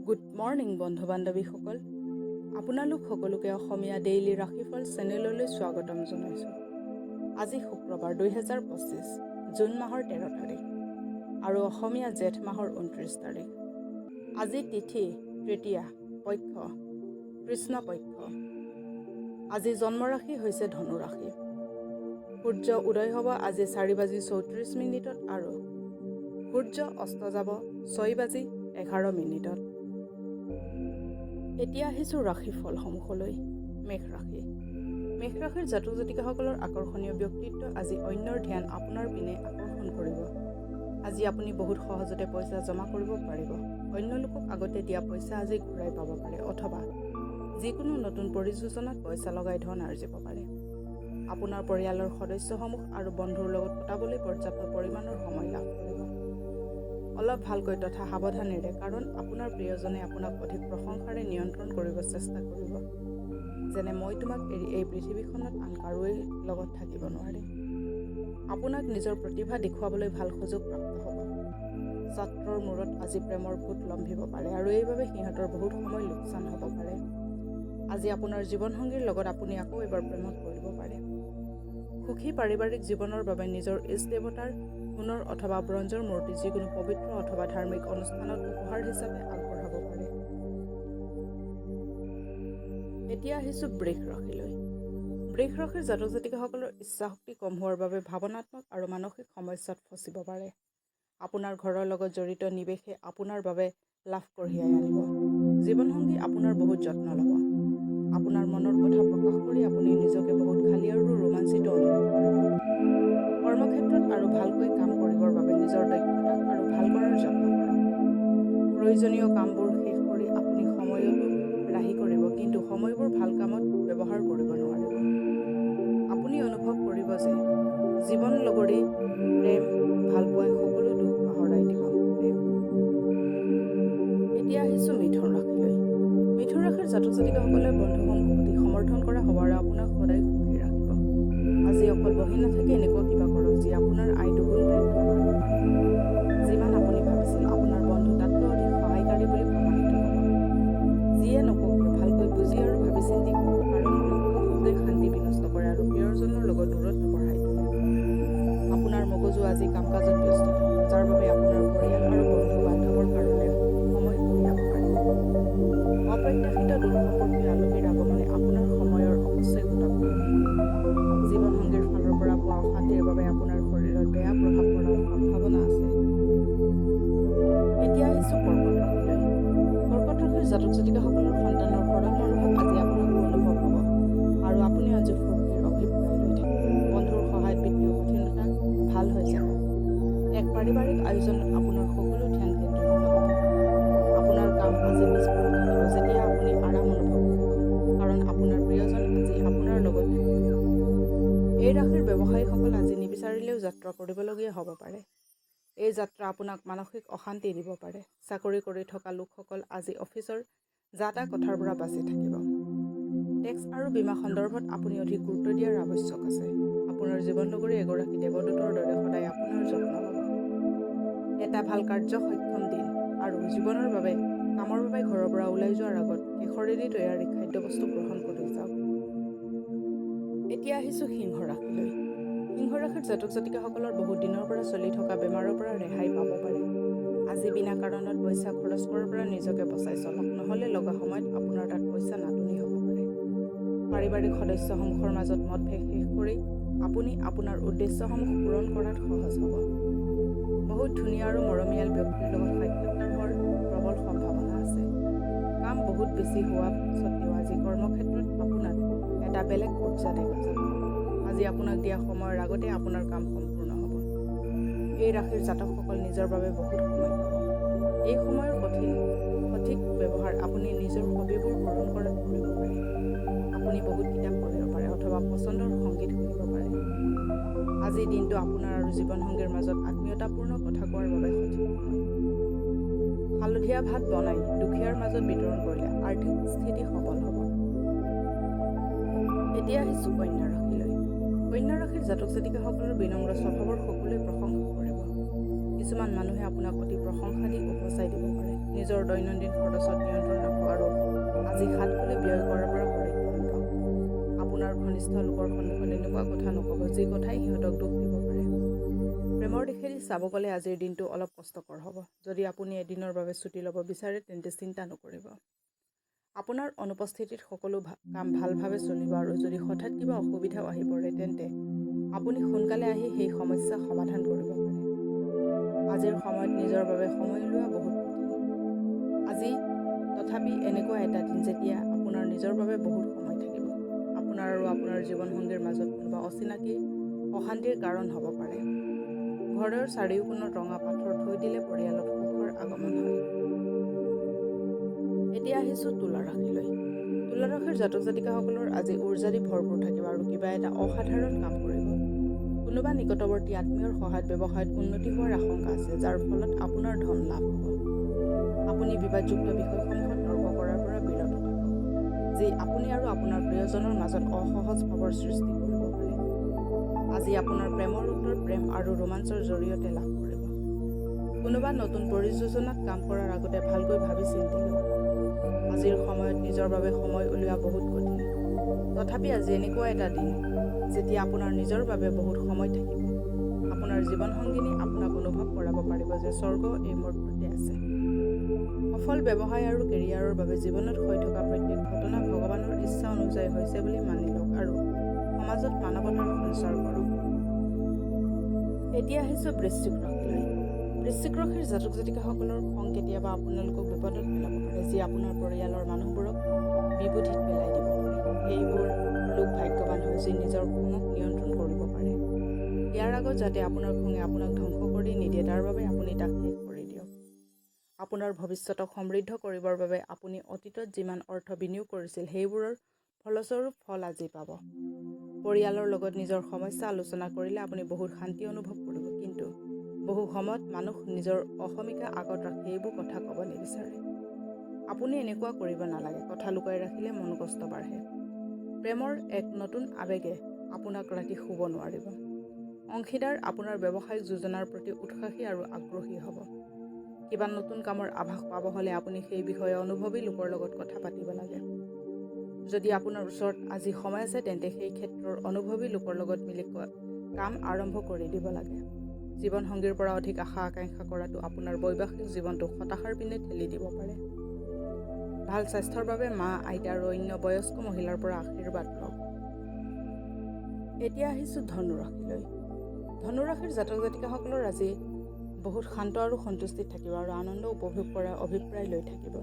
Good morning বন্ধু বান্ধৱীসকল, আপোনালোক সকলোকে অসমীয়া ডেইলি ৰাশিফল চেনেললৈ স্বাগতম জনাইছোঁ। আজি শুক্ৰবাৰ 2025 জুন মাহৰ 13 তাৰিখ আৰু অসমীয়া জেঠ মাহৰ 29 তাৰিখ। আজি তিথি তৃতীয়া, পক্ষ কৃষ্ণপক্ষ। আজি জন্মৰাশি হৈছে ধনুৰাশি। সূৰ্য উদয় হ'ব আজি 4:34 আৰু সূৰ্য অস্ত যাব 6:11। এতিয়া আহিছোঁ ৰাশিফলসমূহলৈ। মেষ ৰাশি। মেষ ৰাশিৰ জাতক জাতিকাসকলৰ আকৰ্ষণীয় ব্যক্তিত্ব আজি অন্যৰ ধ্যান আপোনাৰ পিনে আকৰ্ষণ কৰিব। আজি আপুনি বহুত সহজতে পইচা জমা কৰিব পাৰিব। অন্য লোকক আগতে দিয়া পইচা আজি ঘূৰাই পাব পাৰে অথবা যিকোনো নতুন পৰিযোজনাত পইচা লগাই ধন আৰ্জিব পাৰে। আপোনাৰ পৰিয়ালৰ সদস্যসমূহ আৰু বন্ধুৰ লগত কটাবলৈ পৰ্যাপ্ত পৰিমাণৰ সময় লাভ কৰিব। অলপ ভালকৈ তথা সাৱধানেৰে, কাৰণ আপোনাৰ প্ৰিয়জনে আপোনাক অধিক প্ৰশংসাৰে নিয়ন্ত্ৰণ কৰিব চেষ্টা কৰিব। যেনে মই তোমাক এৰি এই পৃথিৱীখনত আন কাৰোৱে লগত থাকিব নোৱাৰে। আপোনাক নিজৰ প্ৰতিভা দেখুৱাবলৈ ভাল সুযোগ প্ৰাপ্ত হ'ব। ছাত্ৰৰ মূৰত আজি প্ৰেমৰ ভূত লম্ভিব পাৰে আৰু এইবাবে সিহঁতৰ বহুত সময় লোকচান হ'ব পাৰে। আজি আপোনাৰ জীৱনসংগীৰ লগত আপুনি আকৌ এবাৰ প্ৰেমত পৰিব পাৰে। সুখী পাৰিবাৰিক জীৱনৰ বাবে নিজৰ ইষ্ট দেৱতাৰ সোণৰ অথবা ব্ৰঞ্জৰ মূৰ্তি যিকোনো পবিত্ৰ অথবা ধাৰ্মিক অনুষ্ঠানত উপহাৰ হিচাপে আগবঢ়াব পাৰে। এতিয়া আহিছোঁ বৃষ ৰাশিলৈ। বৃষ ৰাশিৰ জাতক জাতিকাসকলৰ ইচ্ছাশক্তি কম হোৱাৰ বাবে ভাৱনাত্মক আৰু মানসিক সমস্যাত ফচিব পাৰে। আপোনাৰ ঘৰৰ লগত জড়িত নিৱেশে আপোনাৰ বাবে লাভ কঢ়িয়াই আনিব। জীৱনসংগী আপোনাৰ বহুত যত্ন ল'ব। আপোনাৰ মনৰ কথা প্ৰকাশ কৰি আপুনি নিজকে বহুত খালী আৰু ৰোমাঞ্চিত অনুভৱ কৰিব। কৰ্মক্ষেত্ৰত আৰু ভালকৈ কাম কৰিবৰ বাবে নিজৰ দক্ষতাক আৰু ভাল কৰাৰ যত্ন কৰক। প্ৰয়োজনীয় কামবোৰ শেষ কৰি আপুনি সময়তো ৰাহি কৰিব, কিন্তু সময়বোৰ ভাল কামত ব্যৱহাৰ কৰিব নোৱাৰিব। আপুনি অনুভৱ কৰিব যে জীৱন লগৰী প্ৰেম ভালপোৱাই সকলো দুখ পাহৰাই দিব। এতিয়া আহিছোঁ মিথুন ৰাশিলৈ। মিথুন ৰাশিৰ জাতক জাতিকাসকলে বন্ধুসমূহ অতি সমৰ্থন কৰা হোৱাৰ আপোনাক সদায় সুখী ৰাখিব। আজি অকল বহি নাথাকি এনেকুৱা কিবা কৰক যি আপোনাৰ আয় দুগুণ বৃদ্ধি কৰিব পাৰে। যিমান আপুনি ভাবিছিল আপোনাৰ বন্ধু তাতকৈ অধিক সহায়কাৰী বুলি প্ৰমাণিত হ'ব। যিয়ে নকওক কিয় ভালকৈ বুজি আৰু ভাবি চিন্তি কৰক, কাৰণ দুখৰ শব্দই শান্তি বিনষ্ট কৰে আৰু প্ৰিয়জনৰ লগত দূৰত্ব বঢ়াই তোলে। আপোনাৰ মগজু আজি কাম কাজত ব্যস্ত থাকিব, যাৰ বাবে আপোনাৰ পৰিয়াল আৰু বন্ধু বান্ধৱৰ কাৰণে সময় উলিয়াব পাৰিব। অপ্ৰত্যাশিত দূৰ সম্পৰ্কীয় আলহীৰ আগমনে আপোনাৰ সময়ৰ অপচয় ঘটাব পাৰে। জীৱনসংগীৰ ফালৰ পৰা পোৱা অশান্তিৰ বাবে আপোনাৰ শৰীৰত বেয়া প্ৰভাৱ পৰাৰ সম্ভাৱনা আছে। এতিয়া আহিছোঁ কৰ্কট ৰাশিলৈ। কৰ্কট ৰাশিৰ জাতক জাতিকাসকলৰ সন্তানৰ সৰল মনোভাৱ আজি আপোনাকো অনুভৱ হ'ব আৰু আপুনি আজি ফূৰ্তিৰ অভিপ্ৰায় লৈ থাকিব। বন্ধুৰ সহায়ত বিত্তীয় কঠিনতা ভাল হৈ যাব। এক পাৰিবাৰিক আয়োজনত আপোনাৰ সকলো ধ্যান কেন্দ্ৰীভূত হ'ব। আপোনাৰ কাম আজি পিছ পৰি থাকিব যেতিয়া আপুনি আৰাম অনুভৱ কৰিব, কাৰণ আপোনাৰ প্ৰিয়জন আজি আপোনাৰ লগত থাকিব। এই ৰাশিৰ ব্যৱসায়ীসকল আজি নিবিচাৰিলেও যাত্ৰা কৰিবলগীয়া হ'ব পাৰে। এই যাত্ৰা আপোনাক মানসিক অশান্তি দিব পাৰে। চাকৰি কৰি থকা লোকসকল আজি অফিচৰ যা-তা কথাৰ পৰা বাচি থাকিব। টেক্স আৰু বীমা সন্দৰ্ভত আপুনি অধিক গুৰুত্ব দিয়াৰ আৱশ্যক আছে। আপোনাৰ জীৱনলগৰী এগৰাকী দেৱদূতৰ দৰে সদায় আপোনাৰ যত্ন ল'ব। এটা ভাল কাৰ্য সক্ষম দিন আৰু জীৱনৰ বাবে কামৰ বাবে ঘৰৰ পৰা ওলাই যোৱাৰ আগত কেশৰেদি তৈয়াৰী খাদ্যবস্তু গ্ৰহণ কৰি যাওক। এতিয়া আহিছোঁ সিংহ ৰাশিলৈ। সিংহ ৰাশিৰ জাতক জাতিকাসকলৰ বহুত দিনৰ পৰা চলি থকা বেমাৰৰ পৰা ৰেহাই পাব পাৰে। আজি বিনা কাৰণত পইচা খৰচ কৰাৰ পৰা নিজকে বচাই চলক, নহ'লে লগা সময়ত আপোনাৰ তাত পইচা নাটনি হ'ব পাৰে। পাৰিবাৰিক সদস্যসমূহৰ মাজত মতভেদ শেষ কৰি আপুনি আপোনাৰ উদ্দেশ্যসমূহ পূৰণ কৰাত সহজ হ'ব। বহুত ধুনীয়া আৰু মৰমীয়াল ব্যক্তিৰ লগত সাক্ষাৎকাৰ হোৱাৰ প্ৰবল সম্ভাৱনা আছে। কাম বহুত বেছি হোৱা স্বত্বেও আজি কৰ্মক্ষেত্ৰত আপোনাক এটা বেলেগ উৰ্জা দেখা যাব। আজি আপোনাক দিয়া সময়ৰ আগতে আপোনাৰ কাম সম্পূৰ্ণ হ'ব। এই ৰাশিৰ জাতকসকল নিজৰ বাবে বহুত সময় পাব। এই সময়ৰ সঠিক ব্যৱহাৰ আপুনি নিজৰ হবিবোৰ পূৰণ কৰাত কৰিব পাৰে। আপুনি বহুত কিতাপ পঢ়িব পাৰে অথবা পচন্দৰ সংগীত শুনিব পাৰে। আজিৰ দিনটো আপোনাৰ আৰু জীৱনসংগীৰ মাজত আত্মীয়তাপূৰ্ণ কথা কোৱাৰ বাবে সঠিক সময়। হালধীয়া ভাত বনাই দুখীয়াৰ মাজত বিতৰণ কৰিলে আৰ্থিক স্থিতি সবল হ'ব। এতিয়া আহিছোঁ কন্যা ৰাশিলৈ। কন্যা ৰাশিৰ জাতক জাতিকাসকলৰ বিনম্ৰ স্বভাৱৰ সকলোৱে প্ৰশংসা কৰিব। কিছুমান মানুহে আপোনাক অতি প্ৰশংসা দি উপচাই দিব পাৰে। নিজৰ দৈনন্দিন খৰচত নিয়ন্ত্ৰণ ৰাখক আৰু আজি হাত খুলি ব্যয় কৰাৰ পৰা পৰিত্ৰাণ পাওক। আপোনাৰ ঘনিষ্ঠ লোকৰ সন্মুখত এনেকুৱা কথা নক'ব যি কথাই সিহঁতক দুখ দিব পাৰে। প্ৰেমৰ দিশেদি চাব গ'লে আজিৰ দিনটো অলপ কষ্টকৰ হ'ব। যদি আপুনি এদিনৰ বাবে ছুটি ল'ব বিচাৰে তেন্তে চিন্তা নকৰিব। আপোনাৰ অনুপস্থিতিত সকলো কাম ভালভাৱে চলিব আৰু যদি হঠাৎ কিবা অসুবিধাও আহি পৰে তেন্তে আপুনি সোনকালে আহি সেই সমস্যা সমাধান কৰিব পাৰে। আজিৰ সময়ত নিজৰ বাবে সময় উলিওৱা বহুত কঠিন। আজি তথাপি এনেকুৱা এটা দিন যেতিয়া আপোনাৰ নিজৰ বাবে বহুত সময় থাকিব। আপোনাৰ আৰু আপোনাৰ জীৱনসংগীৰ মাজত কোনোবা অচিনাকি অশান্তিৰ কাৰণ হ'ব পাৰে। ঘৰৰ চাৰিওকোণত ৰঙা পাথৰ থৈ দিলে পৰিয়ালত সুখৰ আগমন হয়। এতিয়া আহিছোঁ তুলা ৰাশিলৈ। তুলা ৰাশিৰ জাতক জাতিকাসকলৰ আজি উৰ্জাদি ভৰপূৰ থাকিব আৰু কিবা এটা অসাধাৰণ কাম কৰিব। কোনোবা নিকটৱৰ্তী আত্মীয়ৰ সহায়ত ব্যৱসায়ত উন্নতি হোৱাৰ আশংকা আছে, যাৰ ফলত আপোনাৰ ধন লাভ হ'ব। আপুনি বিবাদযুক্ত বিষয়সমূহত তৰ্ক কৰাৰ পৰা বিৰত থাকক, যি আপুনি আৰু আপোনাৰ প্ৰিয়জনৰ মাজত অসহজ ভাৱৰ সৃষ্টি কৰিব পাৰে। আজি আপোনাৰ প্ৰেমৰ উত্তৰ প্ৰেম আৰু ৰোমাঞ্চৰ জৰিয়তে লাভ কৰিব। কোনোবা নতুন পৰিযোজনাত কাম কৰাৰ আগতে ভালকৈ ভাবি চিন্তি লওক। আজিৰ সময়ত নিজৰ বাবে সময় উলিওৱা বহুত কঠিন। তথাপি আজি এনেকুৱা এটা দিন যেতিয়া আপোনাৰ নিজৰ বাবে বহুত সময় থাকিব। আপোনাৰ জীৱনসংগিনী আপোনাক অনুভৱ কৰাব পাৰিব যে স্বৰ্গ এই মুহূৰ্ততে আছে। সফল ব্যৱসায় আৰু কেৰিয়াৰৰ বাবে জীৱনত হৈ থকা প্ৰত্যেক ঘটনা ভগৱানৰ ইচ্ছা অনুযায়ী হৈছে বুলি মানি লওক আৰু সমাজত মানৱতাৰ সঞ্চাৰ কৰক। এতিয়া আহিছোঁ বৃশ্চিক ৰাশিলৈ। বৃশ্চিক ৰাশিৰ জাতক জাতিকাসকলৰ খং কেতিয়াবা আপোনালোকক বিপদত পেলাব পাৰে, যি আপোনাৰ পৰিয়ালৰ মানুহবোৰক বিবুধিত পেলাই দিব পাৰে। সেইবোৰ লোক ভাগ্যৱান হয় যি নিজৰ খঙক নিয়ন্ত্ৰণ কৰিব পাৰে। ইয়াৰ আগত যাতে আপোনাৰ খঙে আপোনাক ধ্বংস কৰি নিদিয়ে তাৰ বাবে আপুনি তাক শেষ কৰি দিয়ক। আপোনাৰ ভৱিষ্যতক সমৃদ্ধ কৰিবৰ বাবে আপুনি অতীতত যিমান অৰ্থ বিনিয়োগ কৰিছিল সেইবোৰৰ ফলস্বৰূপ ফল আজি পাব। পৰিয়ালৰ লগত নিজৰ সমস্যা আলোচনা কৰিলে আপুনি বহুত শান্তি অনুভৱ কৰিব, কিন্তু বহু সময়ত মানুহ নিজৰ অহমিকা আগত ৰাখি এইবোৰ কথা ক'ব নিবিচাৰে। আপুনি এনেকুৱা কৰিব নালাগে। কথা লুকাই ৰাখিলে মনোকষ্ট বাঢ়ে। প্ৰেমৰ এক নতুন আৱেগে আপোনাক ৰাতি শুব নোৱাৰিব। অংশীদাৰ আপোনাৰ ব্যৱসায়িক যোজনাৰ প্ৰতি উৎসাহী আৰু আগ্ৰহী হ'ব। কিবা নতুন কামৰ আভাস পাব হ'লে আপুনি সেই বিষয়ে অনুভৱী লোকৰ লগত কথা পাতিব লাগে। যদি আপোনাৰ ওচৰত আজি সময় আছে তেন্তে সেই ক্ষেত্ৰৰ অনুভৱী লোকৰ লগত মিলি কাম আৰম্ভ কৰি দিব লাগে। জীৱনসংগীৰ পৰা অধিক আশা আকাংক্ষা কৰাটো আপোনাৰ বৈবাহিক জীৱনটোক হতাশাৰ পিনে ঠেলি দিব পাৰে। ভাল স্বাস্থ্যৰ বাবে মা, আইতা আৰু অন্য বয়স্ক মহিলাৰ পৰা আশীৰ্বাদ লওক। এতিয়া আহিছোঁ ধনু ৰাশিলৈ। ধনু ৰাশিৰ জাতক জাতিকাসকলৰ আজি বহুত শান্ত আৰু সন্তুষ্টিত থাকিব আৰু আনন্দ উপভোগ কৰাৰ অভিপ্ৰায় লৈ থাকিব।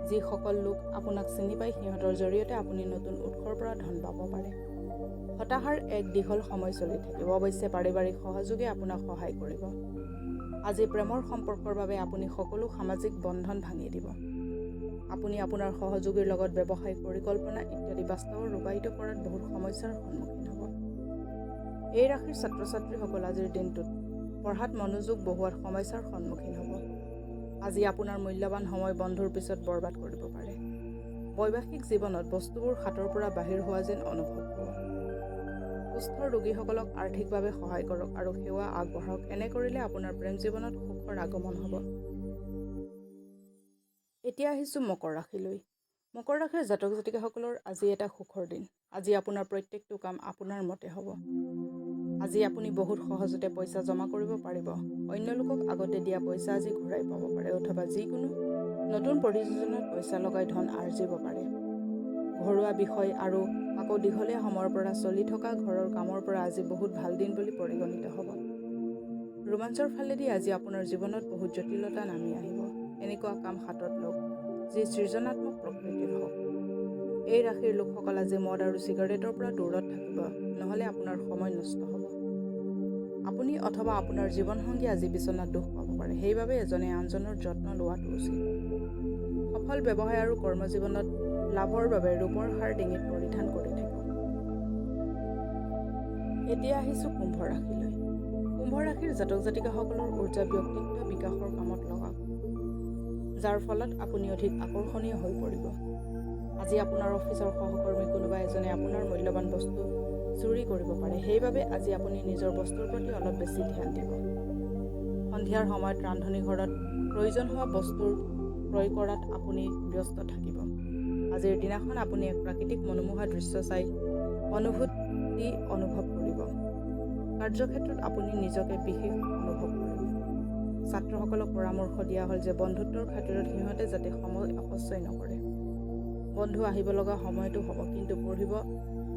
যিসকল লোক আপোনাক চিনি পায় সিহঁতৰ জৰিয়তে আপুনি নতুন উৎসৰ পৰা ধন পাব পাৰে। হতাশাৰ এক দীঘল সময় চলি থাকিব। অৱশ্যে পাৰিবাৰিক সহযোগে আপোনাক সহায় কৰিব। আজি প্ৰেমৰ সম্পৰ্কৰ বাবে আপুনি সকলো সামাজিক বন্ধন ভাঙি দিব। আপুনি আপোনাৰ সহযোগীৰ লগত ব্যৱসায়িক পৰিকল্পনা ইত্যাদি বাস্তৱত ৰূপায়িত কৰাত বহুত সমস্যাৰ সন্মুখীন হ'ব। এই ৰাশিৰ ছাত্ৰ ছাত্ৰীসকল আজিৰ দিনটোত পঢ়াত মনোযোগ বহোৱাত সমস্যাৰ সন্মুখীন হ'ব। আজি আপোনাৰ মূল্যৱান সময় বন্ধুৰ পিছত বৰবাদ কৰিব পাৰে। বৈবাহিক জীৱনত বস্তুবোৰ হাতৰ পৰা বাহিৰ হোৱা যেন অনুভৱ হ'ব। সুস্থ ৰোগীসকলক আৰ্থিকভাৱে সহায় কৰক আৰু সেৱা আগবঢ়াওক। এনে কৰিলে আপোনাৰ প্ৰেম জীৱনত সুখৰ আগমন হ'ব। এতিয়া আহিছোঁ মকৰ ৰাশিলৈ। মকৰ ৰাশিৰ জাতক জাতিকাসকলৰ আজি এটা সুখৰ দিন। আজি আপোনাৰ প্ৰত্যেকটো কাম আপোনাৰ মতে হ'ব। আজি আপুনি বহুত সহজতে পইচা জমা কৰিব পাৰিব। অন্য লোকক আগতে দিয়া পইচা আজি ঘূৰাই পাব পাৰে অথবা যিকোনো নতুন পৰিযোজনাত পইচা লগাই ধন আৰ্জিব পাৰে। ঘৰুৱা বিষয় আৰু আকৌ দীঘলীয়া সময়ৰ পৰা চলি থকা ঘৰৰ কামৰ পৰা আজি বহুত ভাল দিন বুলি পৰিগণিত হ'ব। ৰোমাঞ্চৰ ফালেদি আজি আপোনাৰ জীৱনত বহুত জটিলতা নামি আহিব। এনেকুৱা কাম হাতত লওক যি সৃজনাত্মক প্ৰকৃতিৰ হওক। এই ৰাশিৰ লোকসকল আজি মদ আৰু চিগাৰেটৰ পৰা দূৰত থাকিব, নহ'লে আপোনাৰ সময় নষ্ট হ'ব। আপুনি অথবা আপোনাৰ জীৱনসংগী আজি বিচনাত দুখ পাব পাৰে। সেইবাবে এজনে আনজনৰ যত্ন লোৱাটো উচিত। সফল ব্যৱসায় আৰু কৰ্মজীৱনত লাভৰ বাবে ৰূপৰ হাৰ ডিঙিত পৰিধান কৰি থাকক। এতিয়া আহিছোঁ কুম্ভ ৰাশিলৈ। কুম্ভ ৰাশিৰ জাতক জাতিকাসকলৰ ঊৰ্জা ব্যক্তিত্ব বিকাশৰ কামত লগাওক, যাৰ ফলত আপুনি অধিক আকৰ্ষণীয় হৈ পৰিব। আজি আপোনাৰ অফিচৰ সহকৰ্মী কোনোবা এজনে আপোনাৰ মূল্যৱান বস্তু চুৰি কৰিব পাৰে। সেইবাবে আজি আপুনি নিজৰ বস্তুৰ প্ৰতি অলপ বেছি ধ্যান দিব। সন্ধিয়াৰ সময়ত ৰান্ধনি ঘৰত প্ৰয়োজন হোৱা বস্তুৰ ক্ৰয় কৰাত আপুনি ব্যস্ত থাকিব। আজিৰ দিনাখন আপুনি এক প্ৰাকৃতিক মনোমোহা দৃশ্য চাই অনুভূতি অনুভৱ কৰিব। কাৰ্যক্ষেত্ৰত আপুনি নিজকে বিশেষ অনুভৱ কৰিব। ছাত্ৰসকলক পৰামৰ্শ দিয়া হ'ল যে বন্ধুত্বৰ খাতিৰত সিহঁতে যাতে সময় অপচয় নকৰে। বন্ধু আহিব লগা সময়টো হ'ব, কিন্তু পঢ়িব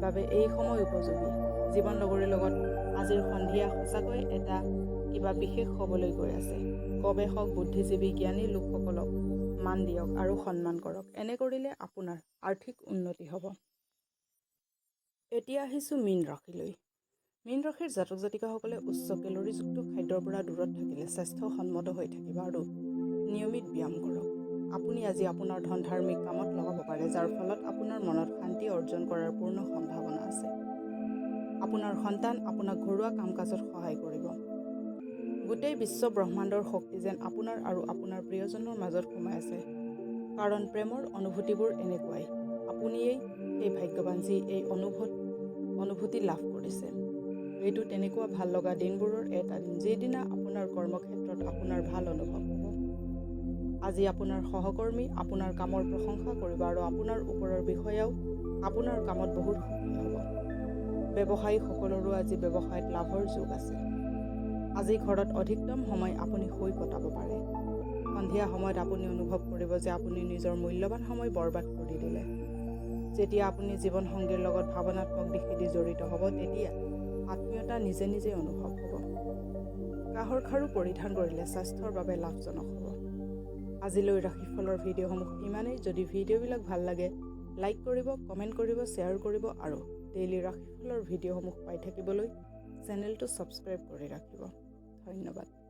বাবে এই সময় উপযোগী। জীৱন লগৰীৰ লগত আজিৰ সন্ধিয়া সঁচাকৈ এটা কিবা বিশেষ হ'বলৈ গৈ আছে। গৱেষক, বুদ্ধিজীৱী, জ্ঞানী লোকসকলক মান দিয়ক আৰু সন্মান কৰক। এনে কৰিলে আপোনাৰ আৰ্থিক উন্নতি হ'ব। এতিয়া আহিছোঁ মীন ৰাশিলৈ। মীন ৰাশিৰ জাতক জাতিকাসকলে উচ্চ কেলৰিযুক্ত খাদ্যৰ পৰা দূৰত থাকিলে স্বাস্থ্যসন্মত হৈ থাকিব আৰু নিয়মিত ব্যায়াম কৰক। আপুনি আজি আপোনাৰ ধন ধাৰ্মিক কামত লগাব পাৰে, যাৰ ফলত আপোনাৰ মনত শান্তি অৰ্জন কৰাৰ পূৰ্ণ সম্ভাৱনা আছে। আপোনাৰ সন্তান আপোনাক ঘৰুৱা কাম কাজত সহায় কৰিব। গোটেই বিশ্ব ব্ৰহ্মাণ্ডৰ শক্তি যেন আপোনাৰ আৰু আপোনাৰ প্ৰিয়জনৰ মাজত সোমাই আছে, কাৰণ প্ৰেমৰ অনুভূতিবোৰ এনেকুৱাই। আপুনিয়েই সেই ভাগ্যৱান যি এই অনুভূতি লাভ কৰিছে। এইটো তেনেকুৱা ভাল লগা দিনবোৰৰ এটা দিন, যিদিনা আপোনাৰ কৰ্মক্ষেত্ৰত আপোনাৰ ভাল অনুভৱ হ'ব। আজি আপোনাৰ সহকৰ্মী আপোনাৰ কামৰ প্ৰশংসা কৰিব আৰু আপোনাৰ ওপৰৰ বিষয়াও আপোনাৰ কামত বহুত সুখী হ'ব। ব্যৱসায়ীসকলৰো আজি ব্যৱসায়ত লাভৰ যোগ আছে। আজি ঘৰত অধিকতম সময় আপুনি শুই কটাব পাৰে। সন্ধিয়া সময়ত আপুনি অনুভৱ কৰিব যে আপুনি নিজৰ মূল্যৱান সময় বৰবাদ কৰি দিলে। যেতিয়া আপুনি জীৱনসংগীৰ লগত ভাৱনাত্মক দিশেদি জড়িত হ'ব, তেতিয়া আত্মীয়তা নিজে নিজে অনুভৱ হ'ব। কাঁহৰ খাৰু পৰিধান কৰিলে স্বাস্থ্যৰ বাবে লাভজনক হ'ব। আজিলৈ ৰাশিফলৰ ভিডিঅ'সমূহ ইমানেই। যদি ভিডিঅ'বিলাক ভাল লাগে, লাইক কৰিব, কমেণ্ট কৰিব, শ্বেয়াৰ কৰিব আৰু ডেইলি ৰাশিফলৰ ভিডিঅ'সমূহ পাই থাকিবলৈ চেনেলটো ছাবস্ক্ৰাইব কৰি ৰাখিব। ধন্যবাদ।